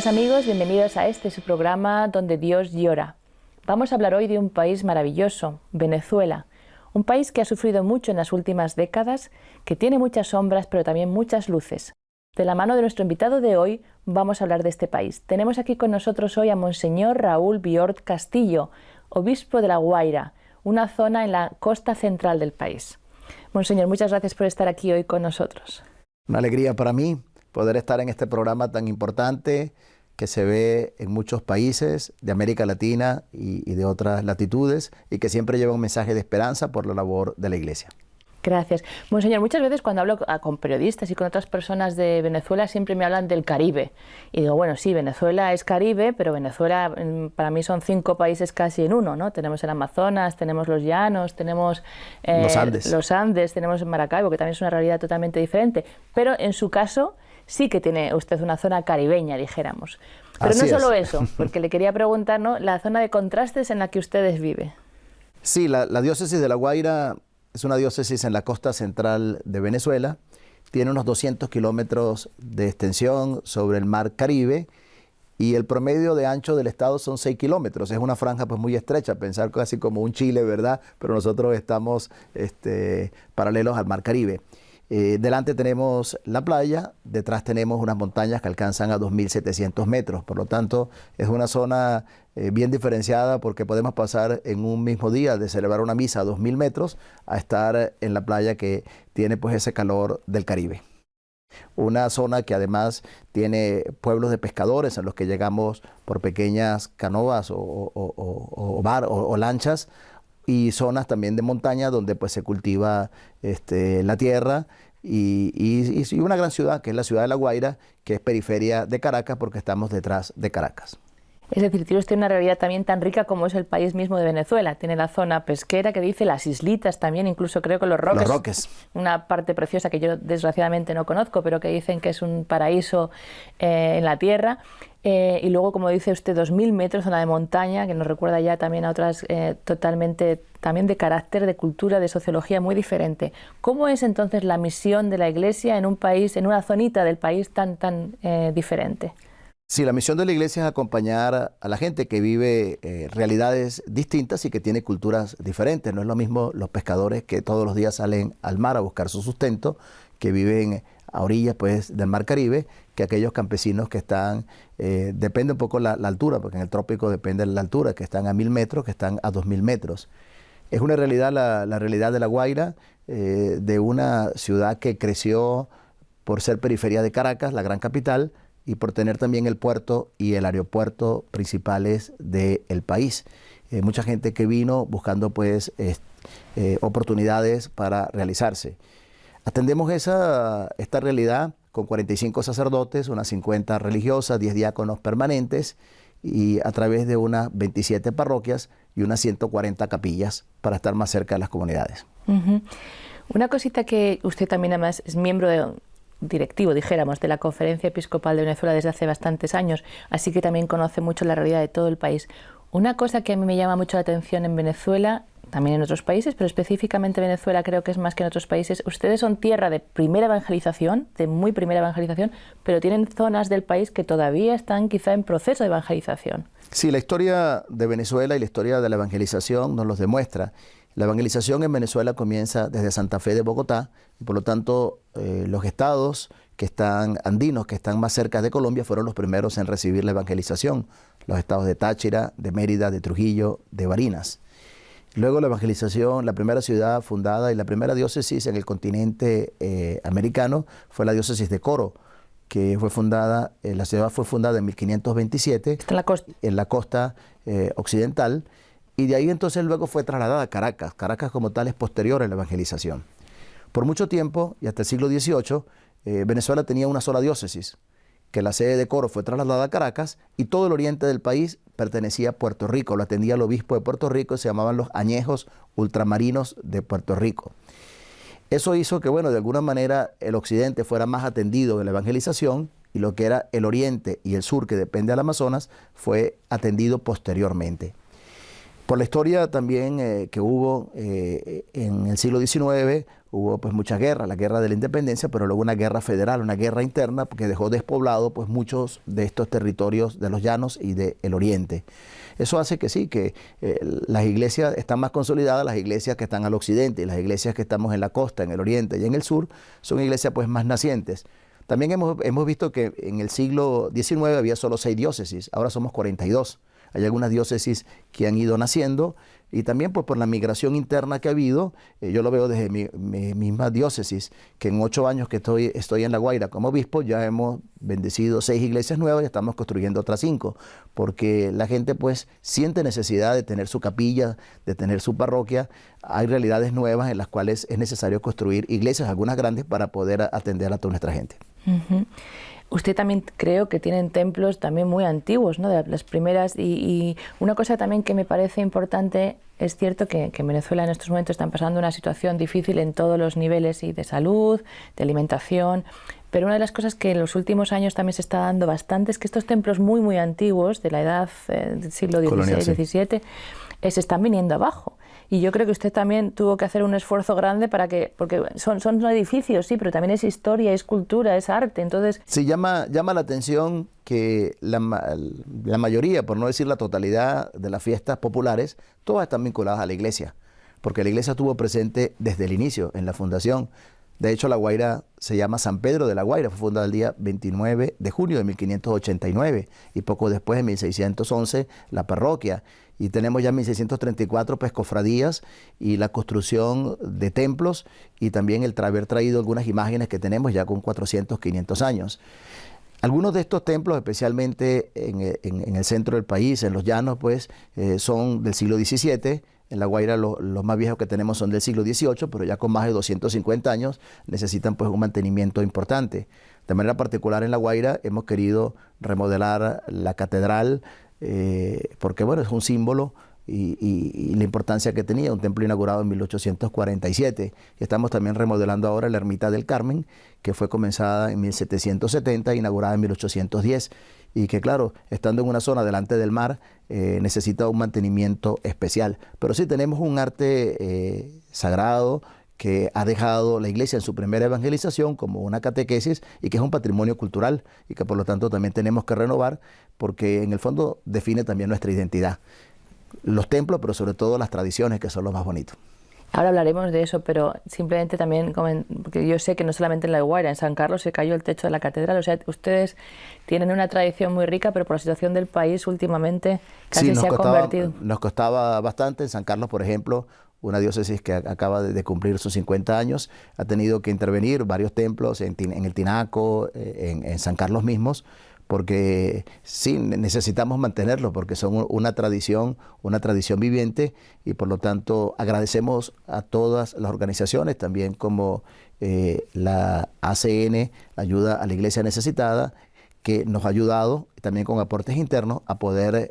amigos, bienvenidos a su programa donde Dios llora. Vamos a hablar hoy de un país maravilloso, Venezuela. Un país que ha sufrido mucho en las últimas décadas, que tiene muchas sombras pero también muchas luces. De la mano de nuestro invitado de hoy vamos a hablar de este país. Tenemos aquí con nosotros hoy a Monseñor Raúl Biort Castillo, obispo de La Guaira, una zona en la costa central del país. Monseñor, muchas gracias por estar aquí hoy con nosotros. Una alegría para mí poder estar en este programa tan importante que se ve en muchos países de América Latina y de otras latitudes y que siempre lleva un mensaje de esperanza por la labor de la Iglesia. Gracias. Monseñor, muchas veces cuando hablo con periodistas y con otras personas de Venezuela siempre me hablan del Caribe. Y digo, bueno, sí, Venezuela es Caribe, pero Venezuela para mí son 5 países casi en uno, ¿no? Tenemos el Amazonas, tenemos los Llanos, tenemos los Andes, tenemos Maracaibo, que también es una realidad totalmente diferente. Pero en su caso sí que tiene usted una zona caribeña, dijéramos. Pero no solo eso, porque le quería preguntar, ¿no?, la zona de contrastes en la que ustedes viven. Sí, la diócesis de La Guaira es una diócesis en la costa central de Venezuela. Tiene unos 200 kilómetros de extensión sobre el mar Caribe y el promedio de ancho del estado son 6 kilómetros. Es una franja pues muy estrecha, pensar casi como un Chile, ¿verdad? Pero nosotros estamos paralelos al mar Caribe. Delante tenemos la playa, detrás tenemos unas montañas que alcanzan a 2.700 metros. Por lo tanto, es una zona bien diferenciada porque podemos pasar en un mismo día de celebrar una misa a 2.000 metros a estar en la playa que tiene pues ese calor del Caribe. Una zona que además tiene pueblos de pescadores en los que llegamos por pequeñas canoas o lanchas, y zonas también de montaña donde pues se cultiva la tierra y una gran ciudad que es la ciudad de La Guaira, que es periferia de Caracas porque estamos detrás de Caracas. Es decir, tiene usted una realidad también tan rica como es el país mismo de Venezuela. Tiene la zona pesquera que dice, las islitas también, incluso creo que los Roques. Los Roques. Una parte preciosa que yo desgraciadamente no conozco, pero que dicen que es un paraíso en la tierra. Y luego, como dice usted, 2.000 metros, zona de montaña, que nos recuerda ya también a otras totalmente también de carácter, de cultura, de sociología muy diferente. ¿Cómo es entonces la misión de la Iglesia en un país, en una zonita del país tan diferente? Sí, la misión de la Iglesia es acompañar a la gente que vive realidades distintas y que tiene culturas diferentes. No es lo mismo los pescadores que todos los días salen al mar a buscar su sustento, que viven a orillas pues, del mar Caribe, que aquellos campesinos que están, depende un poco la altura, porque en el trópico depende de la altura, que están a 1.000 metros, que están a 2.000 metros. Es una realidad, la realidad de La Guaira, de una ciudad que creció por ser periferia de Caracas, la gran capital, y por tener también el puerto y el aeropuerto principales del país. Mucha gente que vino buscando pues oportunidades para realizarse. Atendemos esta realidad con 45 sacerdotes, unas 50 religiosas, 10 diáconos permanentes y a través de unas 27 parroquias y unas 140 capillas para estar más cerca de las comunidades. Una cosita que usted también además es miembro directivo, dijéramos, de la Conferencia Episcopal de Venezuela desde hace bastantes años, así que también conoce mucho la realidad de todo el país. Una cosa que a mí me llama mucho la atención en Venezuela, también en otros países, pero específicamente Venezuela creo que es más que en otros países, ustedes son tierra de primera evangelización, de muy primera evangelización, pero tienen zonas del país que todavía están quizá en proceso de evangelización. Sí, la historia de Venezuela y la historia de la evangelización nos los demuestra. La evangelización en Venezuela comienza desde Santa Fe de Bogotá y por lo tanto los estados que están andinos, que están más cerca de Colombia, fueron los primeros en recibir la evangelización. Los estados de Táchira, de Mérida, de Trujillo, de Barinas. Luego la evangelización, la primera ciudad fundada y la primera diócesis en el continente americano fue la diócesis de Coro, que fue fundada, la ciudad fue fundada en 1527 en la costa occidental. Y de ahí entonces luego fue trasladada a Caracas. Caracas como tal es posterior a la evangelización. Por mucho tiempo, y hasta el siglo XVIII, Venezuela tenía una sola diócesis, que la sede de Coro fue trasladada a Caracas y todo el oriente del país pertenecía a Puerto Rico. Lo atendía el obispo de Puerto Rico y se llamaban los añejos ultramarinos de Puerto Rico. Eso hizo que, bueno, de alguna manera el occidente fuera más atendido en la evangelización y lo que era el oriente y el sur, que depende del Amazonas, fue atendido posteriormente. Por la historia también que hubo en el siglo XIX, hubo pues muchas guerras, la guerra de la independencia, pero luego una guerra federal, una guerra interna que dejó despoblado pues muchos de estos territorios de los llanos y del oriente. Eso hace que sí, que las iglesias están más consolidadas, las iglesias que están al occidente y las iglesias que estamos en la costa, en el oriente y en el sur, son iglesias pues más nacientes. También hemos visto que en el siglo XIX había solo 6 diócesis, ahora somos 42. Hay algunas diócesis que han ido naciendo y también pues por la migración interna que ha habido, yo lo veo desde mi misma diócesis, que en 8 años que estoy en La Guaira como obispo, ya hemos bendecido 6 iglesias nuevas y estamos construyendo otras 5, porque la gente pues siente necesidad de tener su capilla, de tener su parroquia. Hay realidades nuevas en las cuales es necesario construir iglesias, algunas grandes, para poder atender a toda nuestra gente. Uh-huh. Usted también creo que tienen templos también muy antiguos, ¿no? De las primeras, y una cosa también que me parece importante, es cierto que en Venezuela en estos momentos están pasando una situación difícil en todos los niveles, y de salud, de alimentación, pero una de las cosas que en los últimos años también se está dando bastante es que estos templos muy muy antiguos, de la edad del siglo XVI, XVII, se están viniendo abajo. Y yo creo que usted también tuvo que hacer un esfuerzo grande porque son edificios, sí, pero también es historia, es cultura, es arte, entonces... Sí, llama la atención que la mayoría, por no decir la totalidad de las fiestas populares, todas están vinculadas a la iglesia, porque la iglesia estuvo presente desde el inicio, en la fundación. De hecho, La Guaira se llama San Pedro de La Guaira, fue fundada el día 29 de junio de 1589 y poco después, en 1611, la parroquia. Y tenemos ya en 1634 pues cofradías y la construcción de templos y también el haber traído algunas imágenes que tenemos ya con 400, 500 años. Algunos de estos templos, especialmente en el centro del país, en los llanos, pues son del siglo XVII. En La Guaira los más viejos que tenemos son del siglo XVIII, pero ya con más de 250 años necesitan pues un mantenimiento importante. De manera particular en La Guaira hemos querido remodelar la catedral, porque bueno, es un símbolo y la importancia que tenía, un templo inaugurado en 1847. Y estamos también remodelando ahora la Ermita del Carmen, que fue comenzada en 1770 e inaugurada en 1810. Y que claro, estando en una zona delante del mar, necesita un mantenimiento especial. Pero sí tenemos un arte sagrado que ha dejado la iglesia en su primera evangelización como una catequesis y que es un patrimonio cultural y que por lo tanto también tenemos que renovar, porque en el fondo define también nuestra identidad. Los templos, pero sobre todo las tradiciones, que son lo más bonito. Ahora hablaremos de eso, pero simplemente también, porque yo sé que no solamente en La Guaira, en San Carlos se cayó el techo de la catedral, o sea, ustedes tienen una tradición muy rica, pero por la situación del país últimamente casi se ha convertido. Nos costaba bastante. En San Carlos, por ejemplo, una diócesis que acaba de cumplir sus 50 años, ha tenido que intervenir varios templos en el Tinaco, en San Carlos mismos, porque sí, necesitamos mantenerlo, porque son una tradición viviente, y por lo tanto agradecemos a todas las organizaciones, también como la ACN, la Ayuda a la Iglesia Necesitada, que nos ha ayudado, también con aportes internos, a poder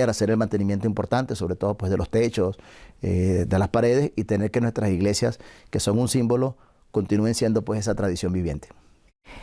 hacer el mantenimiento importante, sobre todo pues de los techos, de las paredes, y tener que nuestras iglesias, que son un símbolo, continúen siendo pues esa tradición viviente.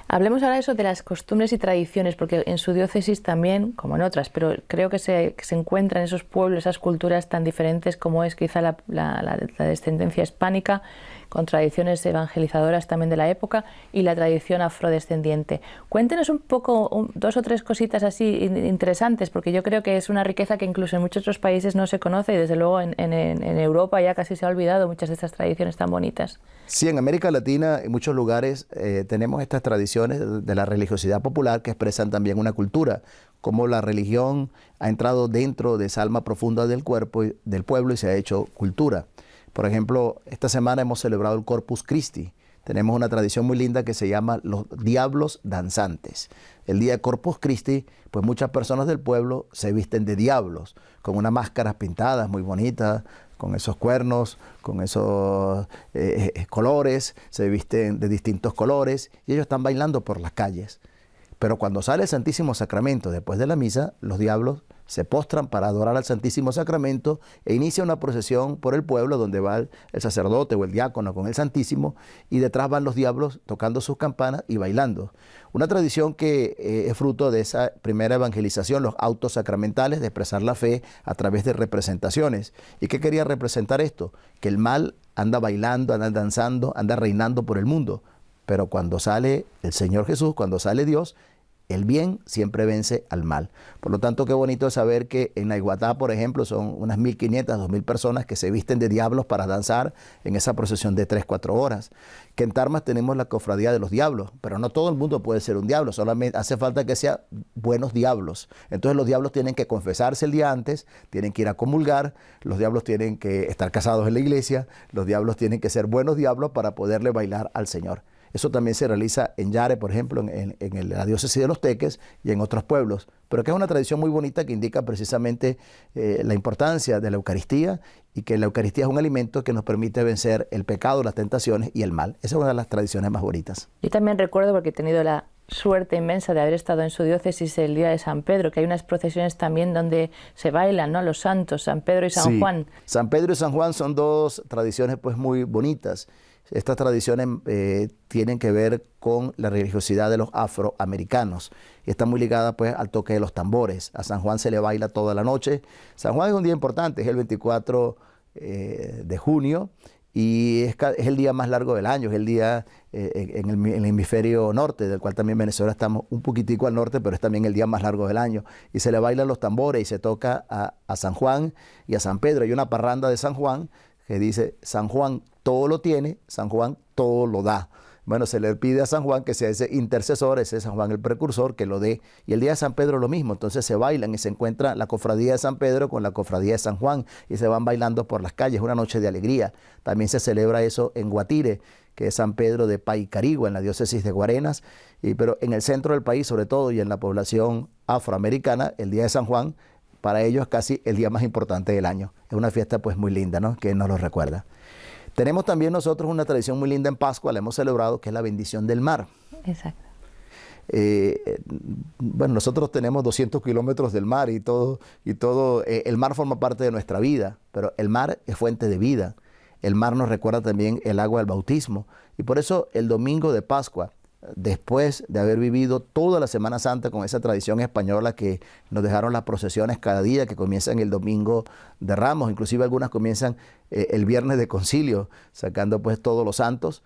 Hablemos ahora de eso, de las costumbres y tradiciones, porque en su diócesis también, como en otras, pero creo que se encuentran esos pueblos, esas culturas tan diferentes como es quizá la descendencia hispánica, con tradiciones evangelizadoras también de la época, y la tradición afrodescendiente. Cuéntenos un poco, 2 o 3 cositas así interesantes, porque yo creo que es una riqueza que incluso en muchos otros países no se conoce, y desde luego en Europa ya casi se ha olvidado muchas de estas tradiciones tan bonitas. Sí, en América Latina, en muchos lugares, tenemos estas tradiciones de la religiosidad popular que expresan también una cultura, como la religión ha entrado dentro de esa alma profunda del cuerpo del pueblo y se ha hecho cultura. Por ejemplo, esta semana hemos celebrado el Corpus Christi. Tenemos una tradición muy linda que se llama los Diablos Danzantes. El día de Corpus Christi, pues muchas personas del pueblo se visten de diablos, con unas máscaras pintadas muy bonitas, con esos cuernos, con esos colores, se visten de distintos colores y ellos están bailando por las calles. Pero cuando sale el Santísimo Sacramento después de la misa, los diablos se postran para adorar al Santísimo Sacramento e inicia una procesión por el pueblo donde va el sacerdote o el diácono con el Santísimo y detrás van los diablos tocando sus campanas y bailando. Una tradición que es fruto de esa primera evangelización, los autos sacramentales, de expresar la fe a través de representaciones. ¿Y qué quería representar esto? Que el mal anda bailando, anda danzando, anda reinando por el mundo. Pero cuando sale el Señor Jesús, cuando sale Dios, el bien siempre vence al mal. Por lo tanto, qué bonito es saber que en Naiguatá, por ejemplo, son unas 1.500, 2.000 personas que se visten de diablos para danzar en esa procesión de 3-4 horas. Que en Tarmas tenemos la cofradía de los diablos, pero no todo el mundo puede ser un diablo, solamente hace falta que sean buenos diablos. Entonces los diablos tienen que confesarse el día antes, tienen que ir a comulgar, los diablos tienen que estar casados en la iglesia, los diablos tienen que ser buenos diablos para poderle bailar al Señor. Eso también se realiza en Yare, por ejemplo, en la diócesis de Los Teques y en otros pueblos, pero que es una tradición muy bonita que indica precisamente la importancia de la Eucaristía y que la Eucaristía es un alimento que nos permite vencer el pecado, las tentaciones y el mal. Esa es una de las tradiciones más bonitas. Yo también recuerdo, porque he tenido la suerte inmensa de haber estado en su diócesis el día de San Pedro, que hay unas procesiones también donde se bailan, ¿no?, los santos, San Pedro y San Juan. San Pedro y San Juan son dos tradiciones pues muy bonitas. Estas tradiciones tienen que ver con la religiosidad de los afroamericanos y están muy ligadas pues al toque de los tambores. A San Juan se le baila toda la noche. San Juan es un día importante, es el 24 de junio y es el día más largo del año, es el día en el hemisferio norte, del cual también Venezuela estamos un poquitico al norte, pero es también el día más largo del año. Y se le bailan los tambores y se toca a San Juan y a San Pedro. Hay una parranda de San Juan que dice: San Juan todo lo tiene, San Juan todo lo da. Bueno, se le pide a San Juan que sea ese intercesor, ese San Juan el precursor, que lo dé. Y el día de San Pedro lo mismo, entonces se bailan y se encuentra la cofradía de San Pedro con la cofradía de San Juan y se van bailando por las calles, una noche de alegría. También se celebra eso en Guatire, que es San Pedro de Paicarigua, en la diócesis de Guarenas, pero en el centro del país sobre todo y en la población afroamericana, el día de San Juan, para ellos es casi el día más importante del año. Es una fiesta pues muy linda, ¿no?, que nos lo recuerda. Tenemos también nosotros una tradición muy linda en Pascua, la hemos celebrado, que es la bendición del mar. Exacto. Bueno, nosotros tenemos 200 kilómetros del mar y todo el mar forma parte de nuestra vida, pero el mar es fuente de vida. El mar nos recuerda también el agua del bautismo. Y por eso el domingo de Pascua, después de haber vivido toda la Semana Santa con esa tradición española que nos dejaron las procesiones cada día, que comienzan el domingo de Ramos, inclusive algunas comienzan el viernes de Concilio, sacando pues todos los santos.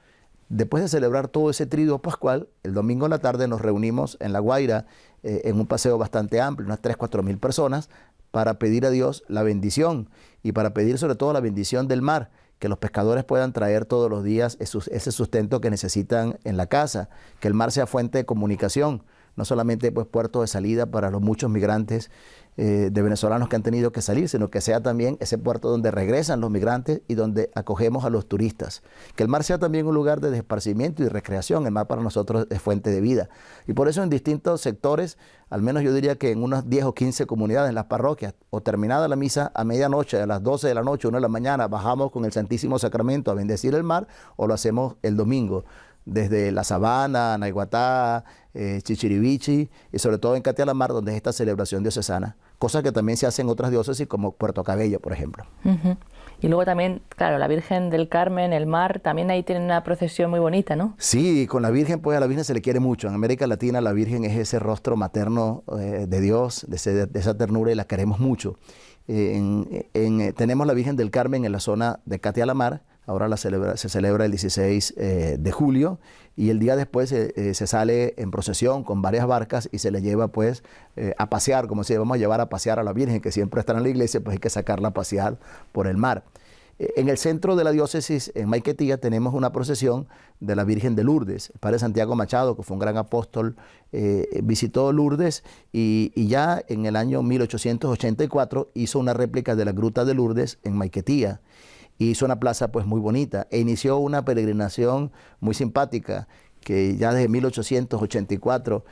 Después de celebrar todo ese triduo pascual, el domingo en la tarde nos reunimos en La Guaira, en un paseo bastante amplio, unas 3.000-4.000 personas, para pedir a Dios la bendición y para pedir sobre todo la bendición del mar, que los pescadores puedan traer todos los días ese sustento que necesitan en la casa, que el mar sea fuente de comunicación, no solamente pues puerto de salida para los muchos migrantes de venezolanos que han tenido que salir, sino que sea también ese puerto donde regresan los migrantes y donde acogemos a los turistas. Que el mar sea también un lugar de esparcimiento y recreación. El mar para nosotros es fuente de vida. Y por eso en distintos sectores, al menos yo diría que en unas 10 o 15 comunidades, en las parroquias, o terminada la misa a medianoche, a las 12 de la noche, 1 de la mañana, bajamos con el Santísimo Sacramento a bendecir el mar, o lo hacemos el domingo, desde La Sabana, Naiguatá, Chichirivichi y sobre todo en Catialamar, donde es esta celebración diocesana. Cosas que también se hacen en otras diócesis como Puerto Cabello, por ejemplo. Y luego también, claro, la Virgen del Carmen, el mar, también ahí tienen una procesión muy bonita, ¿no? Sí, con la Virgen, pues a la Virgen se le quiere mucho. En América Latina la Virgen es ese rostro materno de Dios, de esa ternura, y la queremos mucho. Tenemos la Virgen del Carmen en la zona de Catialamar. Ahora se celebra el 16 de julio y el día después se sale en procesión con varias barcas y se le lleva pues a pasear, como si vamos a llevar a pasear a la Virgen, que siempre está en la iglesia, pues hay que sacarla a pasear por el mar. En el centro de la diócesis, en Maiquetía, tenemos una procesión de la Virgen de Lourdes. El padre Santiago Machado, que fue un gran apóstol, visitó Lourdes y ya en el año 1884 hizo una réplica de la Gruta de Lourdes en Maiquetía. Hizo una plaza pues muy bonita e inició una peregrinación muy simpática que ya desde 1884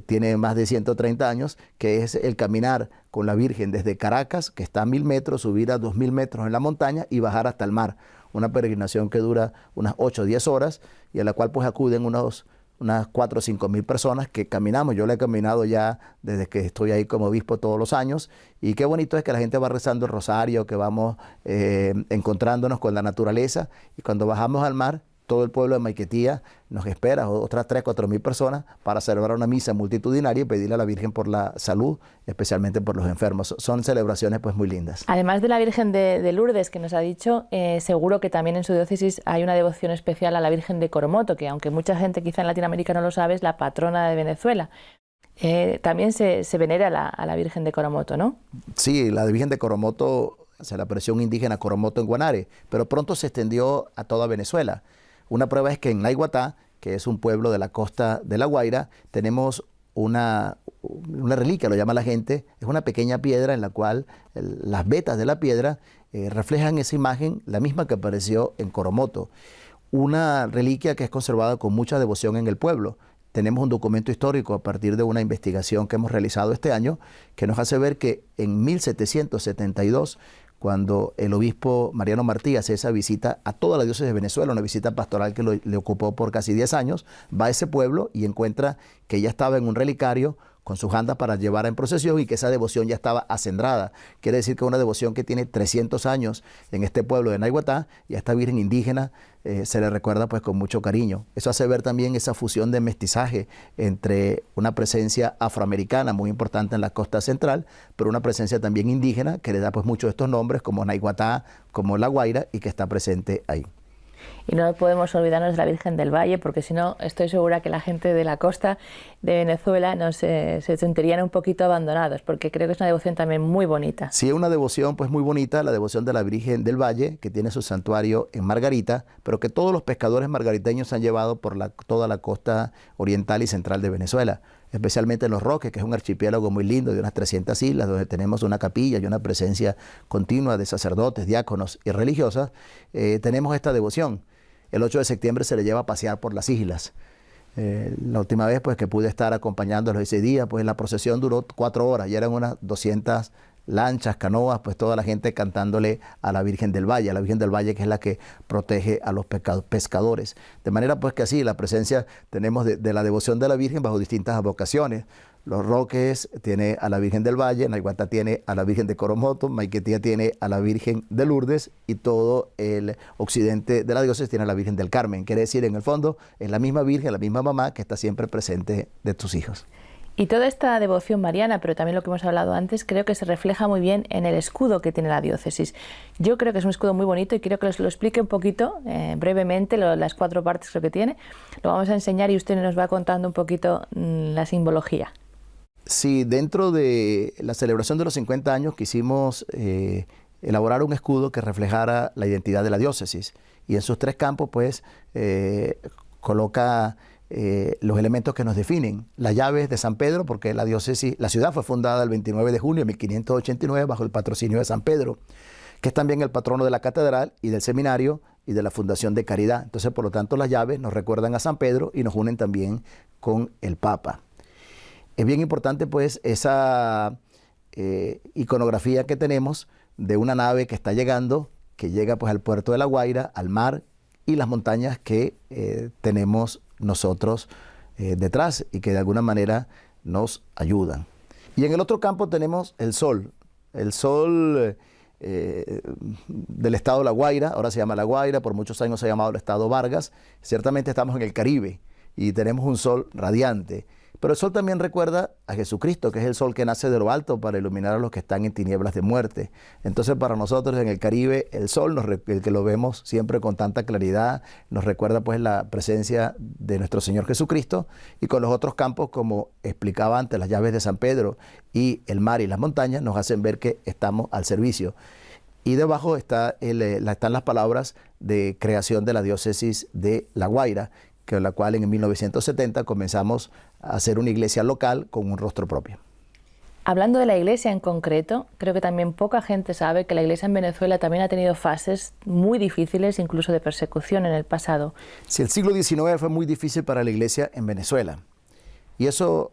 tiene más de 130 años, que es el caminar con la Virgen desde Caracas, que está a 1000 metros, subir a 2000 metros en la montaña y bajar hasta el mar. Una peregrinación que dura unas 8 o 10 horas y a la cual pues acuden unos unas 4 o 5 mil personas que caminamos. Yo lo he caminado ya desde que estoy ahí como obispo todos los años, y qué bonito es que la gente va rezando el rosario, que vamos encontrándonos con la naturaleza, y cuando bajamos al mar, todo el pueblo de Maiquetía nos espera, otras 3 o 4 mil personas, para celebrar una misa multitudinaria y pedirle a la Virgen por la salud, especialmente por los enfermos. Son celebraciones pues muy lindas. Además de la Virgen de Lourdes, que nos ha dicho, seguro que también en su diócesis hay una devoción especial a la Virgen de Coromoto, que aunque mucha gente quizá en Latinoamérica no lo sabe, es la patrona de Venezuela. También se venera a la Virgen de Coromoto, ¿no? Sí, la Virgen de Coromoto se le apareció un indígena Coromoto en Guanare, pero pronto se extendió a toda Venezuela. Una prueba es que en Naiguatá, que es un pueblo de la costa de La Guaira, tenemos una reliquia, lo llama la gente, es una pequeña piedra en la cual las vetas de la piedra reflejan esa imagen, la misma que apareció en Coromoto. Una reliquia que es conservada con mucha devoción en el pueblo. Tenemos un documento histórico a partir de una investigación que hemos realizado este año que nos hace ver que en 1772, cuando el obispo Mariano Martí hace esa visita a toda la diócesis de Venezuela, una visita pastoral que le ocupó por casi 10 años, va a ese pueblo y encuentra que ella estaba en un relicario con sus andas para llevar en procesión, y que esa devoción ya estaba acendrada. Quiere decir que una devoción que tiene 300 años en este pueblo de Naiguatá, y a esta virgen indígena se le recuerda pues con mucho cariño. Eso hace ver también esa fusión de mestizaje entre una presencia afroamericana muy importante en la costa central, pero una presencia también indígena que le da pues muchos de estos nombres como Naiguatá, como La Guaira, y que está presente ahí. Y no podemos olvidarnos de la Virgen del Valle, porque si no, estoy segura que la gente de la costa de Venezuela se sentirían un poquito abandonados, porque creo que es una devoción también muy bonita. Sí, es una devoción pues muy bonita, la devoción de la Virgen del Valle, que tiene su santuario en Margarita, pero que todos los pescadores margariteños se han llevado por toda la costa oriental y central de Venezuela, especialmente en Los Roques, que es un archipiélago muy lindo de unas 300 islas, donde tenemos una capilla y una presencia continua de sacerdotes, diáconos y religiosas. Tenemos esta devoción. El 8 de septiembre se le lleva a pasear por las islas. La última vez pues que pude estar acompañándolos ese día, pues la procesión duró 4 horas, y eran unas 200 lanchas, canoas, pues toda la gente cantándole a la Virgen del Valle, que es la que protege a los pescadores. De manera pues que así, la presencia tenemos de la devoción de la Virgen bajo distintas vocaciones. Los Roques tiene a la Virgen del Valle, Naiguatá tiene a la Virgen de Coromoto, Maiquetía tiene a la Virgen de Lourdes, y todo el occidente de la diócesis tiene a la Virgen del Carmen. Quiere decir, en el fondo, es la misma Virgen, la misma mamá que está siempre presente de tus hijos. Y toda esta devoción mariana, pero también lo que hemos hablado antes, creo que se refleja muy bien en el escudo que tiene la diócesis. Yo creo que es un escudo muy bonito y quiero que os lo explique un poquito, brevemente, las 4 partes creo que tiene. Lo vamos a enseñar y usted nos va contando un poquito la simbología. Sí, dentro de la celebración de los 50 años quisimos elaborar un escudo que reflejara la identidad de la diócesis, y en sus 3 campos pues coloca los elementos que nos definen. Las llaves de San Pedro, porque la ciudad fue fundada el 29 de junio de 1589 bajo el patrocinio de San Pedro, que es también el patrono de la catedral y del seminario y de la Fundación de Caridad. Entonces, por lo tanto, las llaves nos recuerdan a San Pedro y nos unen también con el Papa. Es bien importante pues esa iconografía que tenemos de una nave que está llegando, que llega pues al puerto de La Guaira, al mar, y las montañas que tenemos nosotros detrás, y que de alguna manera nos ayudan. Y en el otro campo tenemos el sol del estado de La Guaira. Ahora se llama La Guaira, por muchos años se ha llamado el estado Vargas. Ciertamente estamos en el Caribe y tenemos un sol radiante. Pero el sol también recuerda a Jesucristo, que es el sol que nace de lo alto para iluminar a los que están en tinieblas de muerte. Entonces, para nosotros en el Caribe, el sol, el que lo vemos siempre con tanta claridad, nos recuerda pues la presencia de nuestro Señor Jesucristo. Y con los otros campos, como explicaba antes, las llaves de San Pedro y el mar y las montañas, nos hacen ver que estamos al servicio. Y debajo están las palabras de creación de la diócesis de La Guaira, con la cual en 1970 comenzamos a hacer una iglesia local con un rostro propio. Hablando de la iglesia en concreto, creo que también poca gente sabe que la iglesia en Venezuela también ha tenido fases muy difíciles, incluso de persecución en el pasado. Sí, el siglo XIX fue muy difícil para la iglesia en Venezuela, y eso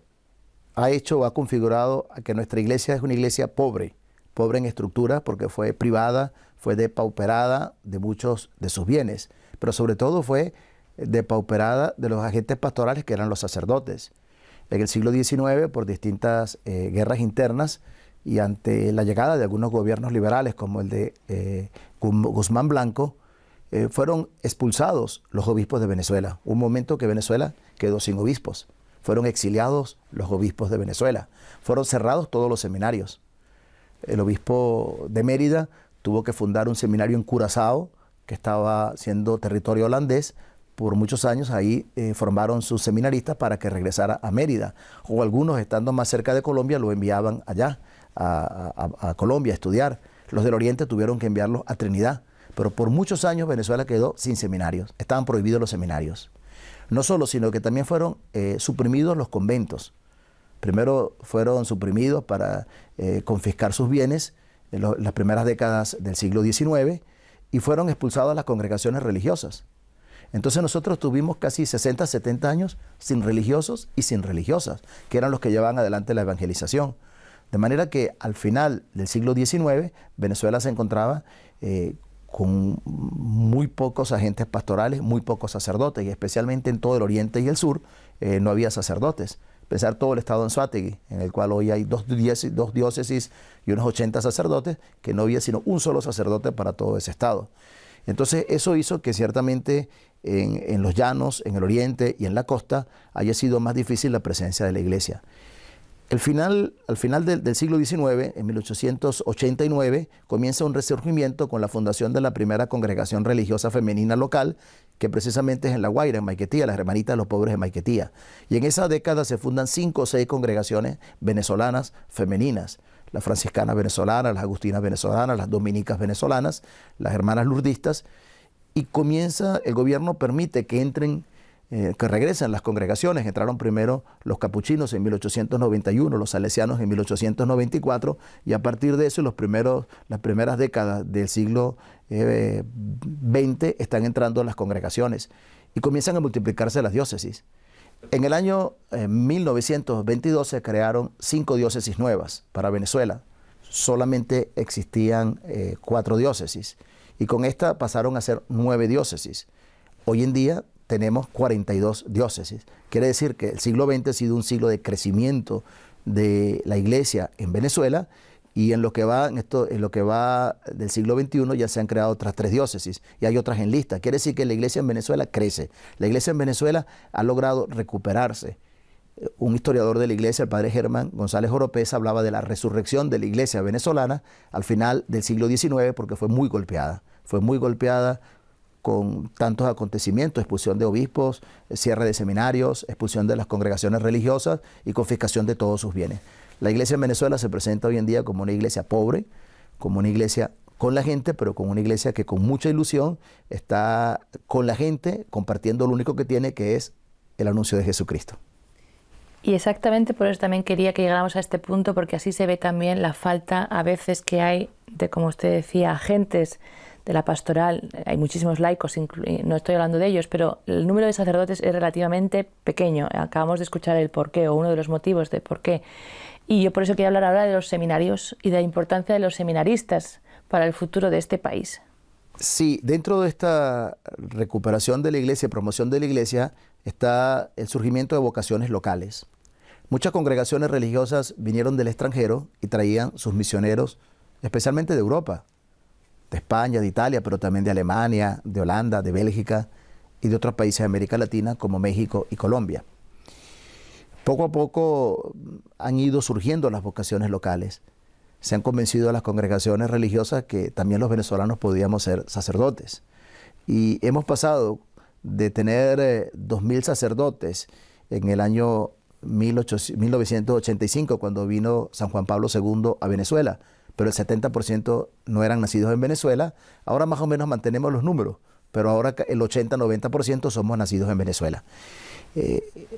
ha configurado a que nuestra iglesia es una iglesia pobre en estructura, porque fue privada, fue depauperada de muchos de sus bienes, pero sobre todo fue depauperada de los agentes pastorales que eran los sacerdotes. En el siglo XIX, por distintas guerras internas y ante la llegada de algunos gobiernos liberales como el de Guzmán Blanco, fueron expulsados los obispos de Venezuela. Un momento que Venezuela quedó sin obispos. Fueron exiliados los obispos de Venezuela. Fueron cerrados todos los seminarios. El obispo de Mérida tuvo que fundar un seminario en Curazao, que estaba siendo territorio holandés. Por muchos años ahí formaron sus seminaristas para que regresara a Mérida. O algunos, estando más cerca de Colombia, lo enviaban allá, a Colombia, a estudiar. Los del Oriente tuvieron que enviarlos a Trinidad. Pero por muchos años Venezuela quedó sin seminarios. Estaban prohibidos los seminarios. No solo, sino que también fueron suprimidos los conventos. Primero fueron suprimidos para confiscar sus bienes en las primeras décadas del siglo XIX y fueron expulsadas las congregaciones religiosas. Entonces nosotros tuvimos casi 60, 70 años sin religiosos y sin religiosas, que eran los que llevaban adelante la evangelización. De manera que al final del siglo XIX, Venezuela se encontraba con muy pocos agentes pastorales, muy pocos sacerdotes, y especialmente en todo el oriente y el sur no había sacerdotes. Pensar todo el estado de Anzoátegui, en el cual hoy hay dos diócesis y unos 80 sacerdotes, que no había sino un solo sacerdote para todo ese estado. Entonces eso hizo que ciertamente en los llanos, en el oriente y en la costa haya sido más difícil la presencia de la iglesia. Al final del siglo XIX, en 1889, comienza un resurgimiento con la fundación de la primera congregación religiosa femenina local, que precisamente es en La Guaira, en Maiquetía, las Hermanitas de los Pobres de Maiquetía. Y en esa década se fundan 5 o 6 congregaciones venezolanas femeninas: las franciscanas venezolanas, las agustinas venezolanas, las dominicas venezolanas, las hermanas lurdistas, y comienza, el gobierno permite que entren, que regresen las congregaciones. Entraron primero los capuchinos en 1891, los salesianos en 1894, y a partir de eso las primeras décadas del siglo XX están entrando las congregaciones y comienzan a multiplicarse las diócesis. En el año 1922 se crearon 5 diócesis nuevas para Venezuela. Solamente existían 4 diócesis y con esta pasaron a ser 9 diócesis. Hoy en día tenemos 42 diócesis. Quiere decir que el siglo XX ha sido un siglo de crecimiento de la iglesia en Venezuela, y en lo que va del siglo XXI ya se han creado otras 3 diócesis y hay otras en lista. Quiere decir que la iglesia en Venezuela crece. La iglesia en Venezuela ha logrado recuperarse. Un historiador de la iglesia, el padre Germán González Oropesa, hablaba de la resurrección de la iglesia venezolana al final del siglo XIX, porque fue muy golpeada. Fue muy golpeada con tantos acontecimientos: expulsión de obispos, cierre de seminarios, expulsión de las congregaciones religiosas y confiscación de todos sus bienes. La iglesia en Venezuela se presenta hoy en día como una iglesia pobre, como una iglesia con la gente, pero como una iglesia que con mucha ilusión está con la gente compartiendo lo único que tiene, que es el anuncio de Jesucristo. Y exactamente por eso también quería que llegáramos a este punto, porque así se ve también la falta a veces que hay de, como usted decía, agentes de la pastoral. Hay muchísimos laicos, no estoy hablando de ellos, pero el número de sacerdotes es relativamente pequeño. Acabamos de escuchar el porqué, o uno de los motivos de por qué. Y yo por eso quiero hablar ahora de los seminarios y de la importancia de los seminaristas para el futuro de este país. Sí, dentro de esta recuperación de la iglesia, promoción de la iglesia, está el surgimiento de vocaciones locales. Muchas congregaciones religiosas vinieron del extranjero y traían sus misioneros, especialmente de Europa, de España, de Italia, pero también de Alemania, de Holanda, de Bélgica y de otros países de América Latina como México y Colombia. Poco a poco han ido surgiendo las vocaciones locales. Se han convencido a las congregaciones religiosas que también los venezolanos podíamos ser sacerdotes. Y hemos pasado de tener 2.000 sacerdotes en el año 1985, cuando vino San Juan Pablo II a Venezuela, pero el 70% no eran nacidos en Venezuela. Ahora más o menos mantenemos los números, pero ahora el 80-90% somos nacidos en Venezuela.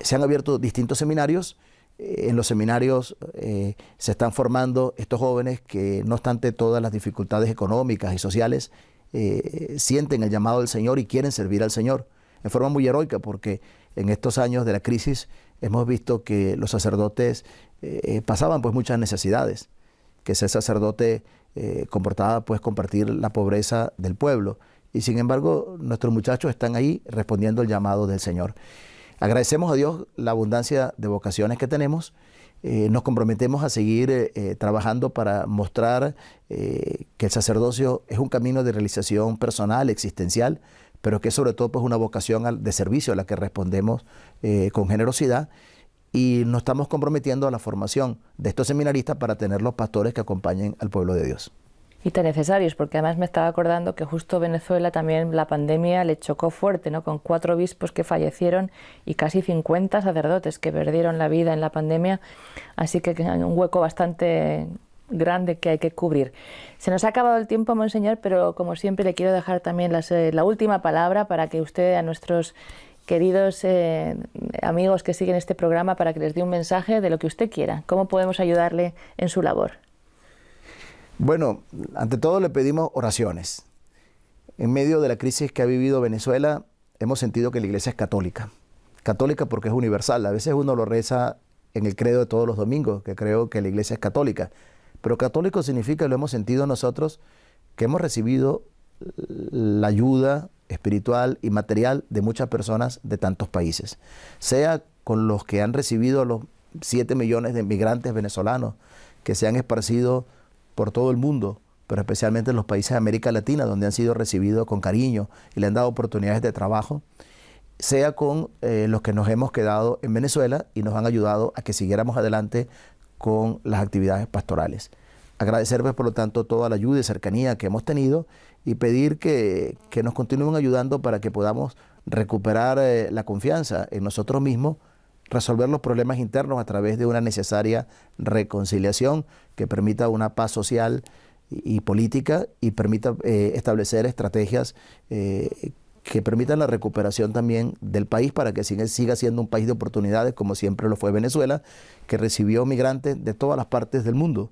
Se han abierto distintos seminarios. En los seminarios se están formando estos jóvenes que, no obstante todas las dificultades económicas y sociales, sienten el llamado del Señor y quieren servir al Señor en forma muy heroica, porque en estos años de la crisis hemos visto que los sacerdotes pasaban pues muchas necesidades, que ser sacerdote comportaba pues compartir la pobreza del pueblo, y sin embargo nuestros muchachos están ahí respondiendo el llamado del Señor. Agradecemos a Dios la abundancia de vocaciones que tenemos. Nos comprometemos a seguir trabajando para mostrar que el sacerdocio es un camino de realización personal, existencial, pero que sobre todo pues, una vocación de servicio a la que respondemos con generosidad, y nos estamos comprometiendo a la formación de estos seminaristas para tener los pastores que acompañen al pueblo de Dios. Y tan necesarios, porque además me estaba acordando que justo Venezuela también la pandemia le chocó fuerte, ¿no? Con 4 obispos que fallecieron y casi 50 sacerdotes que perdieron la vida en la pandemia, así que hay un hueco bastante grande que hay que cubrir. Se nos ha acabado el tiempo, Monseñor, pero como siempre le quiero dejar también la última palabra para que usted a nuestros queridos amigos que siguen este programa, para que les dé un mensaje de lo que usted quiera. ¿Cómo podemos ayudarle en su labor? Bueno, ante todo le pedimos oraciones. En medio de la crisis que ha vivido Venezuela, hemos sentido que la Iglesia es católica. Católica porque es universal. A veces uno lo reza en el credo de todos los domingos, que creo que la Iglesia es católica. Pero católico significa, y lo hemos sentido nosotros, que hemos recibido la ayuda espiritual y material de muchas personas de tantos países. Sea con los que han recibido los 7 millones de inmigrantes venezolanos que se han esparcido por todo el mundo, pero especialmente en los países de América Latina, donde han sido recibidos con cariño y le han dado oportunidades de trabajo, sea con los que nos hemos quedado en Venezuela y nos han ayudado a que siguiéramos adelante con las actividades pastorales. Agradecerles, por lo tanto, toda la ayuda y cercanía que hemos tenido y pedir que nos continúen ayudando para que podamos recuperar la confianza en nosotros mismos, resolver los problemas internos a través de una necesaria reconciliación que permita una paz social y política y permita establecer estrategias que permitan la recuperación también del país para que siga siendo un país de oportunidades, como siempre lo fue Venezuela, que recibió migrantes de todas las partes del mundo.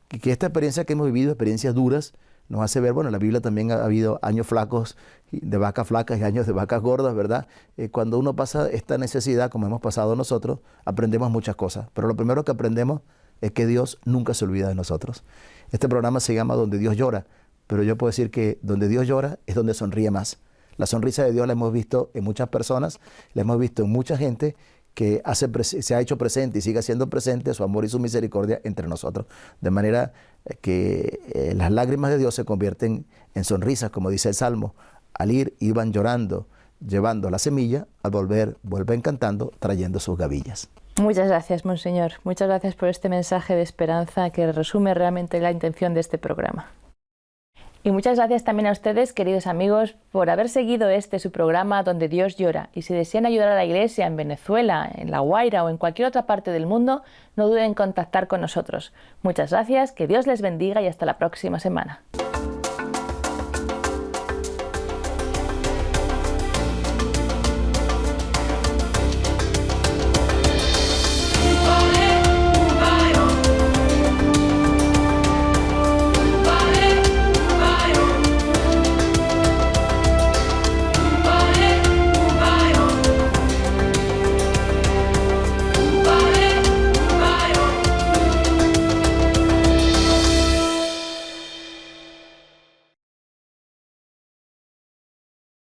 Y que esta experiencia que hemos vivido, experiencias duras, nos hace ver, bueno, en la Biblia también ha habido años flacos de vacas flacas y años de vacas gordas, ¿verdad? Cuando uno pasa esta necesidad, como hemos pasado nosotros, aprendemos muchas cosas. Pero lo primero que aprendemos es que Dios nunca se olvida de nosotros. Este programa se llama Donde Dios llora, pero yo puedo decir que donde Dios llora es donde sonríe más. La sonrisa de Dios la hemos visto en muchas personas, la hemos visto en mucha gente que se ha hecho presente y sigue siendo presente su amor y su misericordia entre nosotros. De manera que las lágrimas de Dios se convierten en sonrisas, como dice el Salmo. Al ir, iban llorando, llevando la semilla, al volver, vuelven cantando, trayendo sus gavillas. Muchas gracias, Monseñor. Muchas gracias por este mensaje de esperanza que resume realmente la intención de este programa. Y muchas gracias también a ustedes, queridos amigos, por haber seguido su programa Donde Dios llora. Y si desean ayudar a la Iglesia en Venezuela, en La Guaira o en cualquier otra parte del mundo, no duden en contactar con nosotros. Muchas gracias, que Dios les bendiga y hasta la próxima semana.